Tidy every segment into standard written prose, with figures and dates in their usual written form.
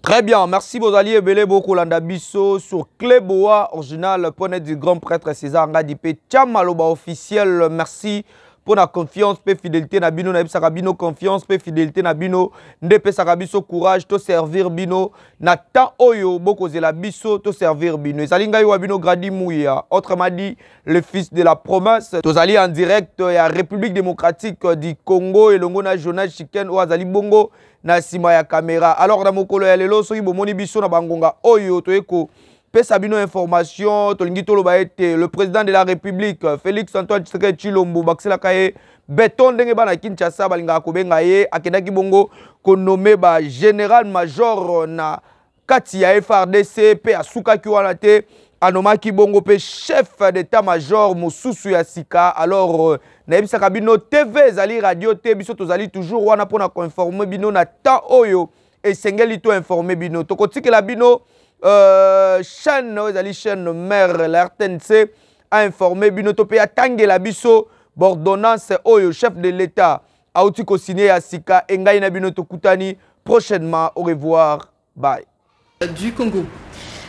Très bien, merci Bozali et Belé beaucoup Landabiso sur Cléboa, original poney du grand prêtre César Ngadipe Tchamaloba officiel. Merci pour la confiance, pour la fidélité, Nabino, Nabino, confiance, pour la fidélité, Nabino, Ndepe Sarabiso, courage, to servir Bino, Nata Oyo, Boko Zelabiso, to servir Bino. Zalinga Wabino Gradi Mouya, autrement dit, le fils de la promesse. Tozali en direct à la République démocratique du Congo et l'Ongona Jonas Chiken ou Azali Bongo. Na sima ya caméra. Alors na mokolo ya lelo soki bomoni biso na bangonga oyo toyeko pesa bino information tolingi toloba ete le président de la République Félix Antoine Tshisekedi Tshilombo Baxela Kaye beton ndenge bana Kinshasa balinga kobenga ye akendaki bongo ko nommé ba général major na kati ya FRDC pe asukaki wana te anomaki bongo pe chef d'état-major mosusu ya sika. Alors Naibisa bino TV zali radio te biso tozali toujours wana pona ko informer bino na temps oyo et sengeli to informer bino tokotiki la bino chaîne zali chaîne mère la RTNC a informé bino to pe atangela biso bordonnance oyo chef de l'état auti ko signé ya sika engai na bino tokutani prochainement. Au revoir, bye. Du Congo.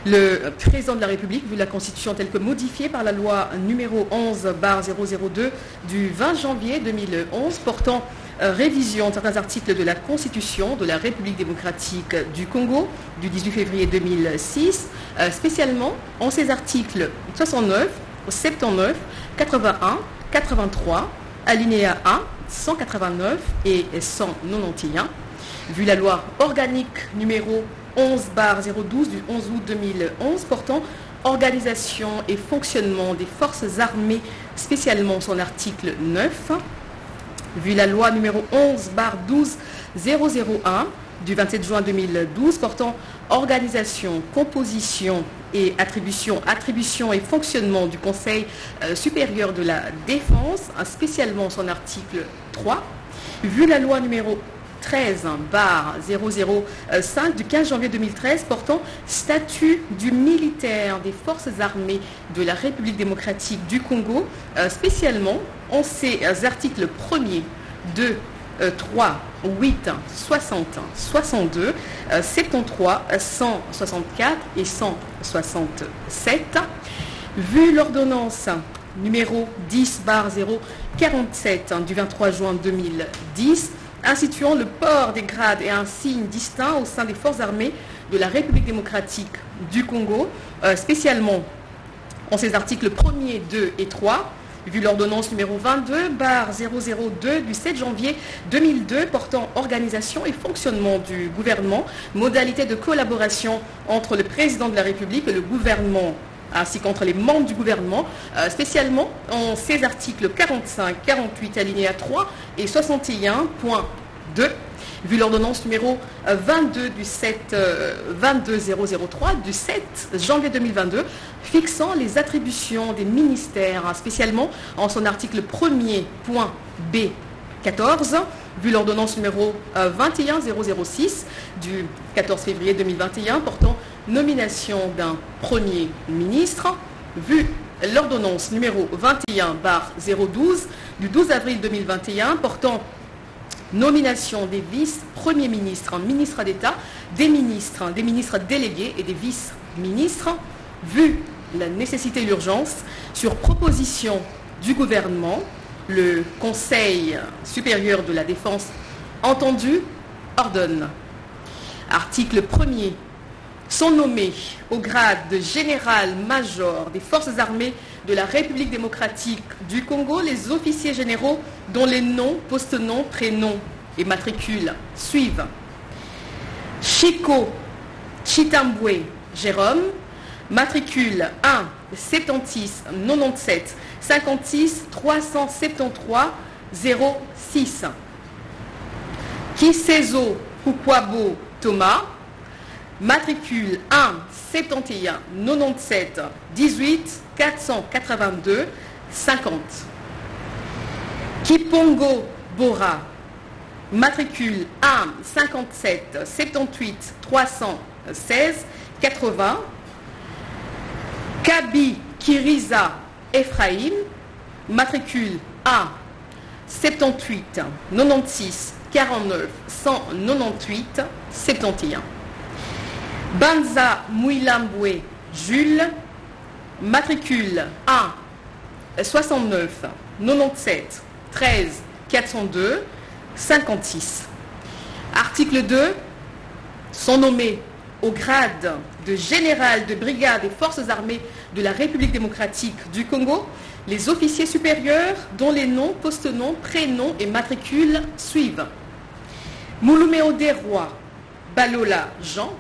Le président de la République, vu la Constitution telle que modifiée par la loi numéro 11/002 du 20 janvier 2011 portant révision de certains articles de la Constitution de la République démocratique du Congo du 18 février 2006, spécialement en ses articles 69, 79, 81, 83, alinéa 1, 189 et 191, vu la loi organique numéro 11/012 du 11 août 2011 portant organisation et fonctionnement des forces armées, spécialement son article 9, vu la loi numéro 11/12001 du 27 juin 2012 portant organisation, composition et attribution et fonctionnement du Conseil supérieur de la défense, spécialement son article 3, vu la loi numéro 13/005 du 15 janvier 2013 portant statut du militaire des forces armées de la République démocratique du Congo, spécialement en ses articles 1er, 2, 3, 8, 60, 62, 73, 164 et 167, vu l'ordonnance numéro 10/047 du 23 juin 2010 instituant le port des grades et un signe distinct au sein des forces armées de la République démocratique du Congo, spécialement en ses articles 1er, 2 et 3, vu l'ordonnance numéro 22/002 du 7 janvier 2002 portant organisation et fonctionnement du gouvernement, modalité de collaboration entre le président de la République et le gouvernement ainsi qu'entre les membres du gouvernement, spécialement en ces articles 45, 48, alinéa 3 et 61.2, vu l'ordonnance numéro 22003 du 7 janvier 2022, fixant les attributions des ministères, spécialement en son article 1er, point B 14, vu l'ordonnance numéro 21006 du 14 février 2021 portant nomination d'un Premier ministre, vu l'ordonnance numéro 21/012 du 12 avril 2021 portant nomination des vice-premiers ministres, ministres d'État, des ministres délégués et des vice-ministres, vu la nécessité et l'urgence, sur proposition du gouvernement, le Conseil supérieur de la défense entendu ordonne. Article 1er. Sont nommés au grade de général-major des forces armées de la République démocratique du Congo les officiers généraux dont les noms, post-noms, prénoms et matricules suivent. Chico Chitambwe Jérôme, matricule 1 76 97 56 373 06. Kisezo Kukwabo Thomas, matricule 1 71 97 18 482 50. Kipongo Bora, matricule 1 57 78 316 80. Kabi Kiriza Ephraim, matricule 1 78 96 49 198 71. Banza Mouilamboué Jules, matricule 1 69 97 13 402 56. Article 2. Sont nommés au grade de général de brigade des forces armées de la République démocratique du Congo les officiers supérieurs dont les noms, post-noms, prénoms et matricules suivent. Moulouméo Desrois Balola Jean,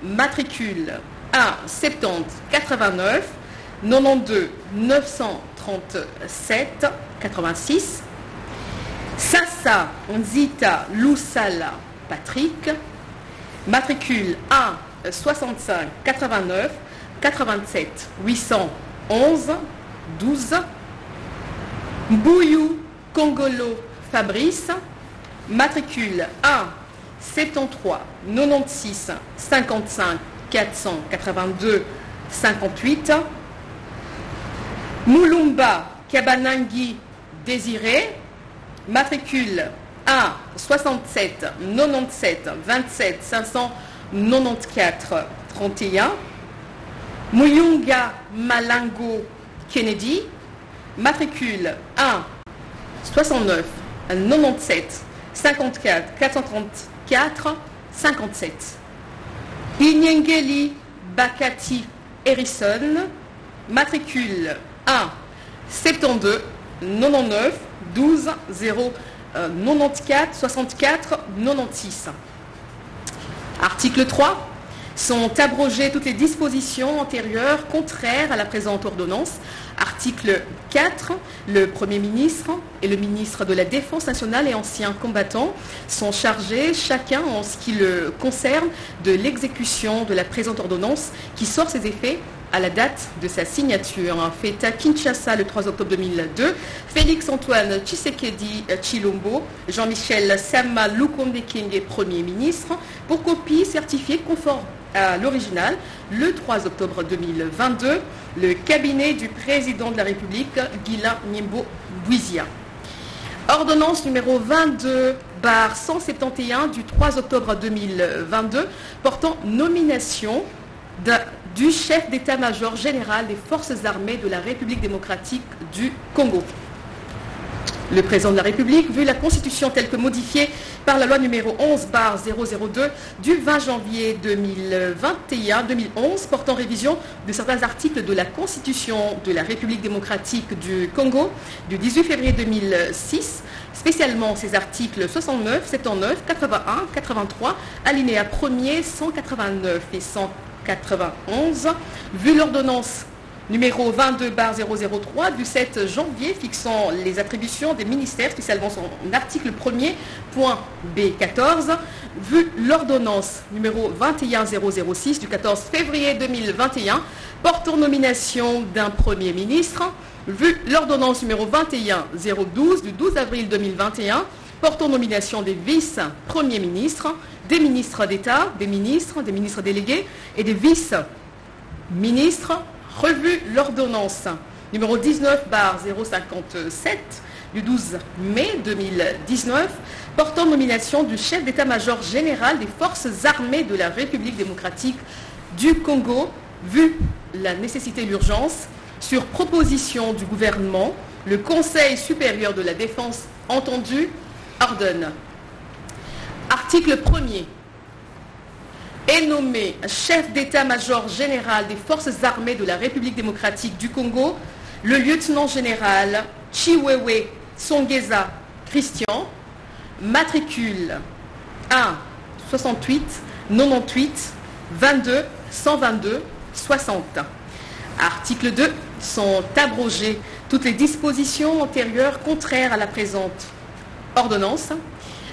matricule 1 70 89 92 937 86. Sassa Nzita Lusala Patrick, matricule 1 65 89 87 811 12. Mbouyou Congolo Fabrice, matricule 1 73 96 55 482 58. Moulumba Kabanangi Désiré, matricule 1 67 97 27 594 31. Muyunga Malango Kennedy, matricule 1 69 97 54 434 57. Inyengeli Bakati Harrison, matricule 1 72 99 12 0 94 64 96. Article 3. Sont abrogées toutes les dispositions antérieures contraires à la présente ordonnance. Article 4. Le Premier ministre et le ministre de la Défense nationale et anciens combattants sont chargés, chacun en ce qui le concerne, de l'exécution de la présente ordonnance qui sort ses effets à la date de sa signature. Fait à Kinshasa le 3 octobre 2002, Félix-Antoine Tshisekedi Tshilombo, Jean-Michel Sama Lukonde King est Premier ministre, pour copie certifiée conforme à l'original le 3 octobre 2022, le cabinet du président de la République, Guilain Nyembo Bouizia. Ordonnance numéro 22/171 du 3 octobre 2022 portant nomination du chef d'état-major général des forces armées de la République démocratique du Congo. Le président de la République, vu la Constitution telle que modifiée par la loi numéro 11/002 du 20 janvier 2011 portant révision de certains articles de la Constitution de la République démocratique du Congo du 18 février 2006, spécialement ces articles 69, 79, 81, 83, alinéa 1er, 189 et 191, vu l'ordonnance numéro 22/003 du 7 janvier fixant les attributions des ministères, spécialement son article 1er, point B14, vu l'ordonnance numéro 21006 du 14 février 2021 portant nomination d'un Premier ministre, vu l'ordonnance numéro 21012 du 12 avril 2021 portant nomination des vice-premiers ministres, des ministres d'État, des ministres délégués et des vice-ministres, revu l'ordonnance numéro 19/057 du 12 mai 2019 portant nomination du chef d'état-major général des forces armées de la République démocratique du Congo, vu la nécessité et l'urgence, sur proposition du gouvernement, le Conseil supérieur de la défense entendu ordonne. Article 1er. Est nommé chef d'état-major général des forces armées de la République démocratique du Congo le lieutenant général Chiwewe Songeza Christian, matricule 1 68 98 22 122 60. Article 2. Sont abrogées toutes les dispositions antérieures contraires à la présente ordonnance.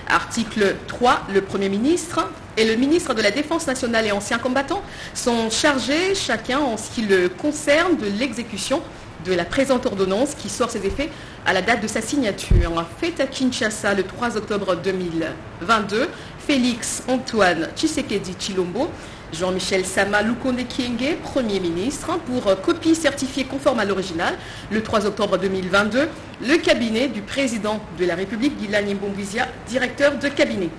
Article 3. Le Premier ministre et le ministre de la Défense nationale et anciens combattants sont chargés, chacun en ce qui le concerne, de l'exécution de la présente ordonnance qui sort ses effets à la date de sa signature. Fait à Kinshasa le 3 octobre 2022, Félix Antoine Tshisekedi Tshilombo, Jean-Michel Sama Lukonde Kyenge, Premier ministre, pour copie certifiée conforme à l'original, le 3 octobre 2022, le cabinet du président de la République, Guilani Mbombouizia, directeur de cabinet.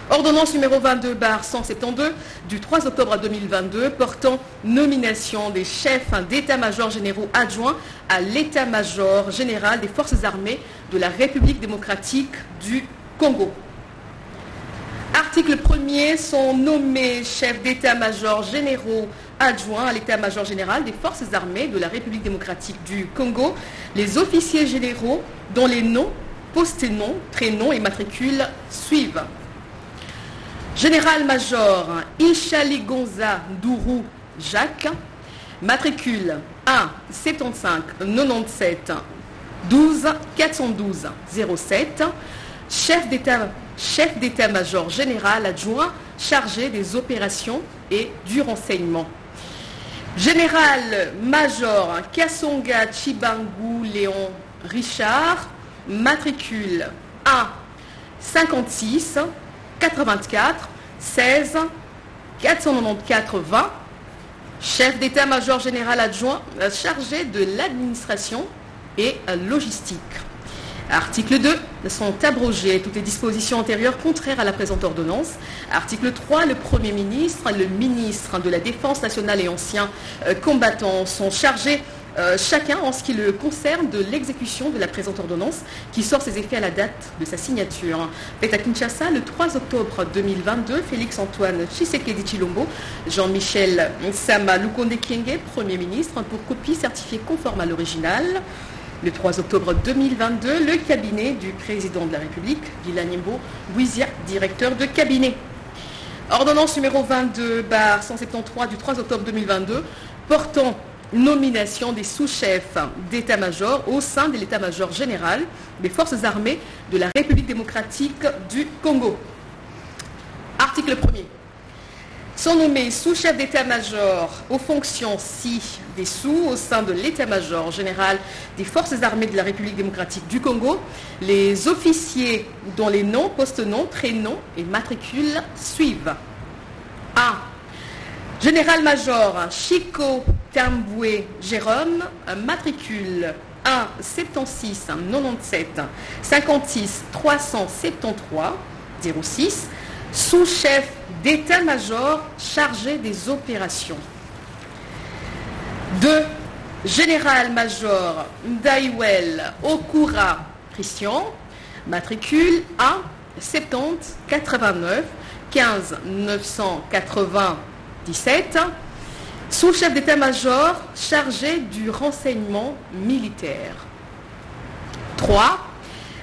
Ordonnance numéro 22/172 du 3 octobre 2022 portant nomination des chefs d'état-major généraux adjoints à l'état-major général des forces armées de la République démocratique du Congo. Article 1er, sont nommés chefs d'état-major généraux adjoints à l'état-major général des forces armées de la République démocratique du Congo les officiers généraux dont les noms, post-noms, prénoms et matricules suivent. Général-major Ishali Gonza Dourou Jacques, matricule 1 75 97 12 412 07, chef d'état-major général adjoint chargé des opérations et du renseignement. Général-major Kassonga Chibangu Léon Richard, matricule 1 56 84 16 494 20, chef d'état-major général adjoint chargé de l'administration et logistique. Article 2, sont abrogées toutes les dispositions antérieures contraires à la présente ordonnance. Article 3, le Premier ministre, le ministre de la Défense nationale et anciens combattants sont chargés chacun en ce qui le concerne de l'exécution de la présente ordonnance qui sort ses effets à la date de sa signature. Fait à Kinshasa le 3 octobre 2022, Félix Antoine Tshisekedi Tshilombo, Jean-Michel Sama Lukonde Kyenge, Premier ministre, pour copie certifiée conforme à l'original. Le 3 octobre 2022, le cabinet du président de la République, Guilani Mbombouizia, directeur de cabinet. Ordonnance numéro 22/173 du 3 octobre 2022 portant nomination des sous-chefs d'état-major au sein de l'état-major général des forces armées de la République démocratique du Congo. Article 1er. Sont nommés sous-chefs d'état-major aux fonctions ci-dessous au sein de l'état-major général des forces armées de la République démocratique du Congo les officiers dont les noms, post-noms, prénoms et matricules suivent. 1. Général-major Chico Tamboué Jérôme, matricule 1 76 97 56 373 06, sous-chef d'état-major chargé des opérations. 2. Général-major Ndaiwel Okura Christian, matricule 1 70 89 15 997, sous-chef d'état-major chargé du renseignement militaire. 3.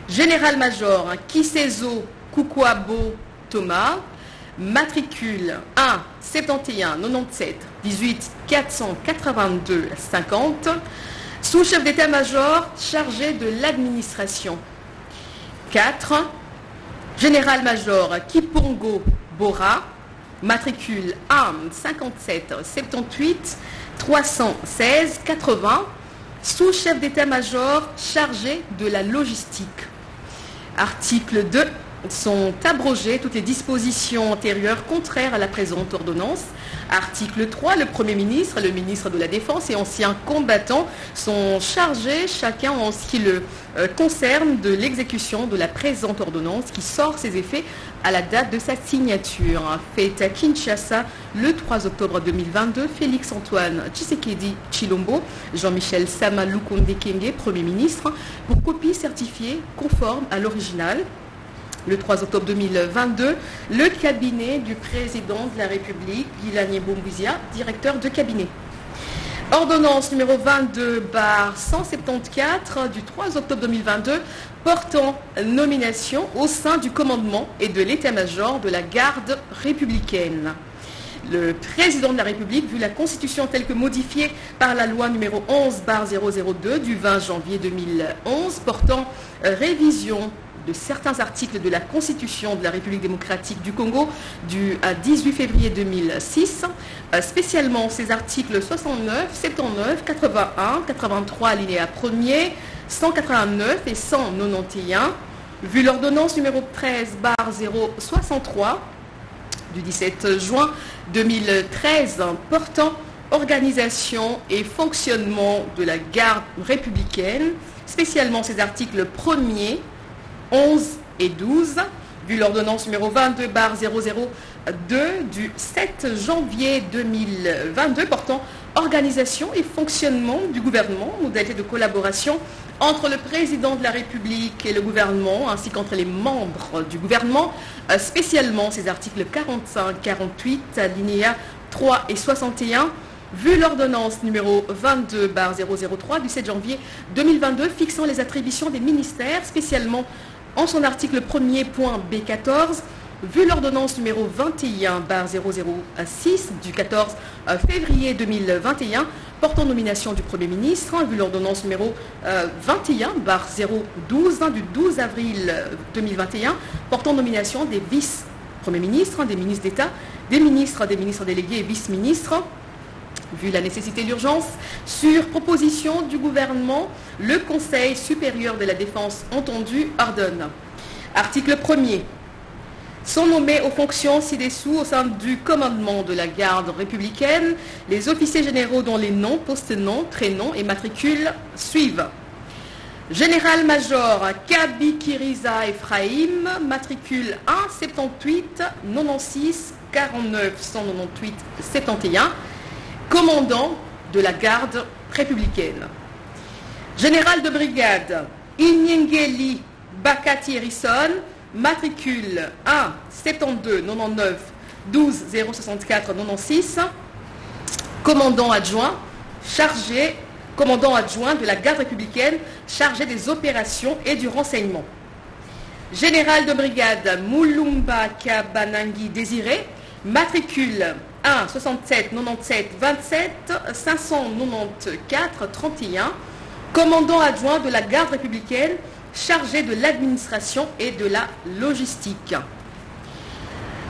Général-major Kisezo Kukwabo Thomas, matricule 1 71 97 18 482 50, sous-chef d'état-major chargé de l'administration. 4. Général-major Kipongo Bora, matricule 1 57 78 316 80, sous-chef d'état-major chargé de la logistique. Article 2. Sont abrogées toutes les dispositions antérieures contraires à la présente ordonnance. Article 3. Le Premier ministre, le ministre de la Défense et anciens combattants sont chargés, chacun en ce qui le concerne, de l'exécution de la présente ordonnance qui sort ses effets à la date de sa signature. Fait à Kinshasa le 3 octobre 2022, Félix Antoine Tshisekedi Tshilombo, Jean-Michel Sama Lukonde Kyenge, Premier ministre, pour copie certifiée conforme à l'original. Le 3 octobre 2022, le cabinet du président de la République, Guilani Mbombouizia, directeur de cabinet. Ordonnance numéro 22/174 du 3 octobre 2022 portant nomination au sein du commandement et de l'état-major de la garde républicaine. Le président de la République, vu la Constitution telle que modifiée par la loi numéro 11/002 du 20 janvier 2011 portant révision de certains articles de la Constitution de la République démocratique du Congo du 18 février 2006, spécialement ces articles 69, 79, 81, 83 alinéa 1er, 189 et 191, vu l'ordonnance numéro 13/063 du 17 juin 2013 portant organisation et fonctionnement de la garde républicaine, spécialement ces articles 1er, 11 et 12, vu l'ordonnance numéro 22/002 du 7 janvier 2022 portant organisation et fonctionnement du gouvernement, modalité de collaboration entre le président de la République et le gouvernement, ainsi qu'entre les membres du gouvernement, spécialement ces articles 45, 48, alinéas 3 et 61, vu l'ordonnance numéro 22/003 du 7 janvier 2022 fixant les attributions des ministères, spécialement en son article 1er point B14, vu l'ordonnance numéro 21/006 du 14 février 2021 portant nomination du Premier ministre, vu l'ordonnance numéro 21/012 du 12 avril 2021 portant nomination des vice-premiers ministres, des ministres d'État, des ministres délégués et vice-ministres, vu la nécessité et l'urgence, sur proposition du gouvernement, le Conseil supérieur de la défense entendu ordonne. Article 1er. Sont nommés aux fonctions ci-dessous au sein du commandement de la garde républicaine les officiers généraux dont les noms, poste-noms, prénoms et matricules suivent. Général-major Kabikiriza Ephraim, matricule 1 78 96 49 198 71, commandant de la garde républicaine. Général de brigade Inyengeli Bakati Harrison, matricule 1 72 99 12 064 96, commandant adjoint de la garde républicaine chargé des opérations et du renseignement. Général de brigade Moulumba Kabanangi Désiré, matricule 1 67 97 27 594 31, commandant adjoint de la garde républicaine chargé de l'administration et de la logistique.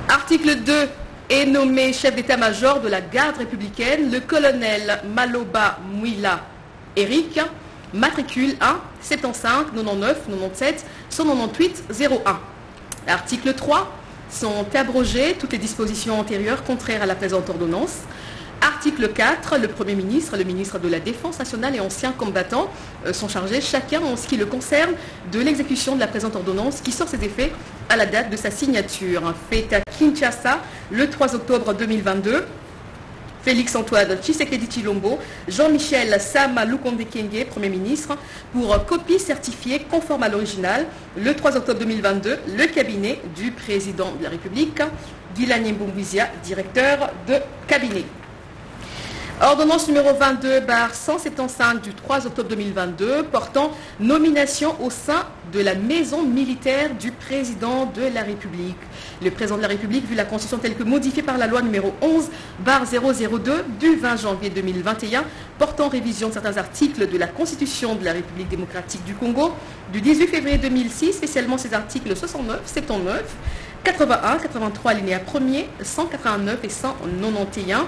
Article 2 est nommé chef d'état-major de la garde républicaine le colonel Maloba Mouila Eric, matricule 1 75 99 97 198 01. Article 3 sont abrogées toutes les dispositions antérieures contraires à la présente ordonnance. Article 4, le Premier ministre, le ministre de la Défense nationale et anciens combattants sont chargés chacun en ce qui le concerne de l'exécution de la présente ordonnance qui sort ses effets à la date de sa signature. Fait à Kinshasa le 3 octobre 2022. Félix Antoine Tshisekedi Tshilombo, Jean-Michel Sama Lukonde Kyenge, Premier ministre, pour copie certifiée conforme à l'original, le 3 octobre 2022, le cabinet du président de la République, Guila Nyembombouizia, directeur de cabinet. Ordonnance numéro 22/175 du 3 octobre 2022 portant nomination au sein de la maison militaire du président de la République. Le président de la République, vu la Constitution telle que modifiée par la loi numéro 11/002 du 20 janvier 2021 portant révision de certains articles de la Constitution de la République démocratique du Congo du 18 février 2006, spécialement ces articles 69, 79, 81, 83 alinéa 1er, 189 et 191.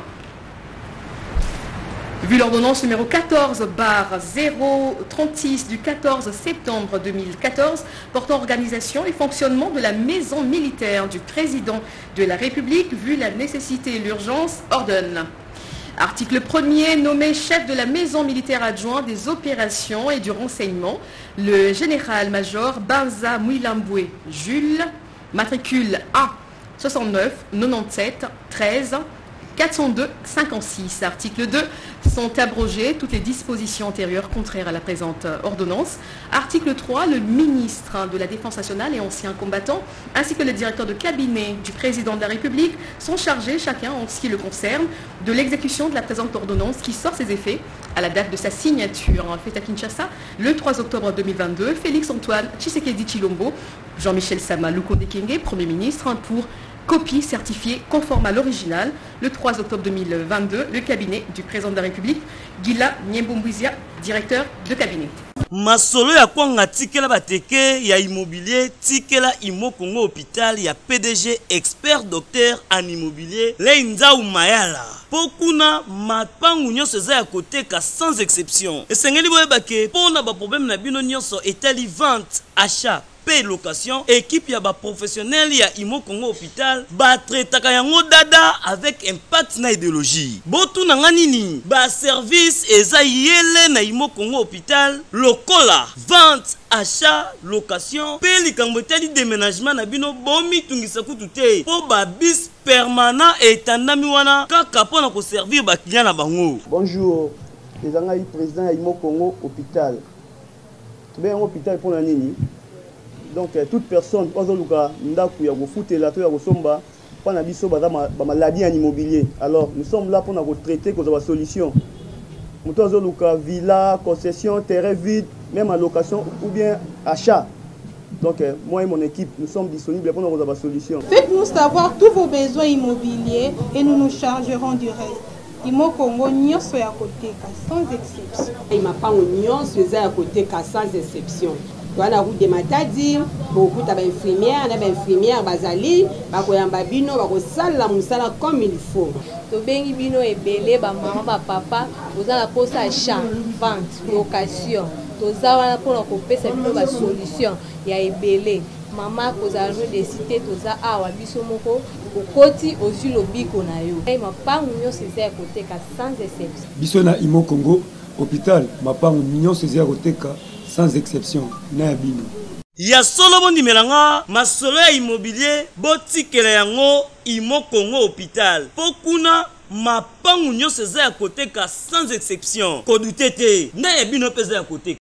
Vu l'ordonnance numéro 14/036 du 14 septembre 2014 portant organisation et fonctionnement de la maison militaire du président de la République, vu la nécessité et l'urgence, ordonne. Article 1er, nommé chef de la maison militaire adjoint des opérations et du renseignement, le général-major Banza Mouilamboué Jules, matricule 1 69 97 13 402 56. Article 2 sont abrogées toutes les dispositions antérieures contraires à la présente ordonnance. Article 3, le ministre de la Défense nationale et anciens combattants, ainsi que le directeur de cabinet du président de la République sont chargés, chacun en ce qui le concerne, de l'exécution de la présente ordonnance qui sort ses effets à la date de sa signature. Fait à Kinshasa le 3 octobre 2022, Félix Antoine Tshisekedi Tshilombo, Jean-Michel Sama Lukonde Kyenge, Premier ministre, pour copie certifiée conforme à l'original, le 3 octobre 2022, le cabinet du président de la République, Guila Nyembombouizia, directeur de cabinet. masolo ya kwanga tikela bateke ya immobilier tikela Imo Congo hôpital ya PDG expert docteur en immobilier Leinzau Mayala. Pokuna mapangu nyonso eza ya koteka sans exception. Esengeli boyebake pona ba problème na bino nyonso etali vente, achat, paie location, équipe ya ba professionnel ya Imo Congo hôpital ba traitaka yango dada avec impact na idéologie. Botu na nganini ba service eza yele na Imo Congo hôpital lokola vente, achat, location, paie likambo etali déménagement na bino bomi tungisa kutu te po ba bis permanent et tandami wana kaka pona ko servir ba client na bango. Bonjour, les angai président Imo Congo hôpital. Tu bien hôpital pour la nini. Donc toute personne ozoluka ndaku ya kofutela to ya kosomba pana biso ba maladie en immobilier. Alors nous sommes là pour na traiter cause ba solution. Muto ozoluka villa, concession, terrain vide, même en location ou bien achat. Donc moi et mon équipe, nous sommes disponibles pour nous avoir des solutions. Faites-nous savoir tous vos besoins immobiliers et nous nous chargerons du reste. Imo Congo nyonso ya koteka sans exception. Mapango nyonso eza ya koteka sans exception. Wana route de Matadi, beaucoup d'infirmières, d'infirmières bazali, bakoyamba bino bakosala musala comme il faut. To bengi bino ebele ba maman ba papa, ozala posa achat, vente, location. Toza wana pona kopesa bino ba solution ya ebele. Mama kozala no de cité toza awa biso moko okoti ozu lobiko na yo. Mapangu nyonso eza ya koteka sans exception. Biso na Imo Congo hôpital, mapangu nyonso eza ya koteka sans exception na bino. Ya solo bondi melanga masolo ya immobilier botikela yango Imo Congo hôpital. Pokuna mapangu nyonso eza ya koteka sans exception. Kodutete na ya bino peza ya koteka.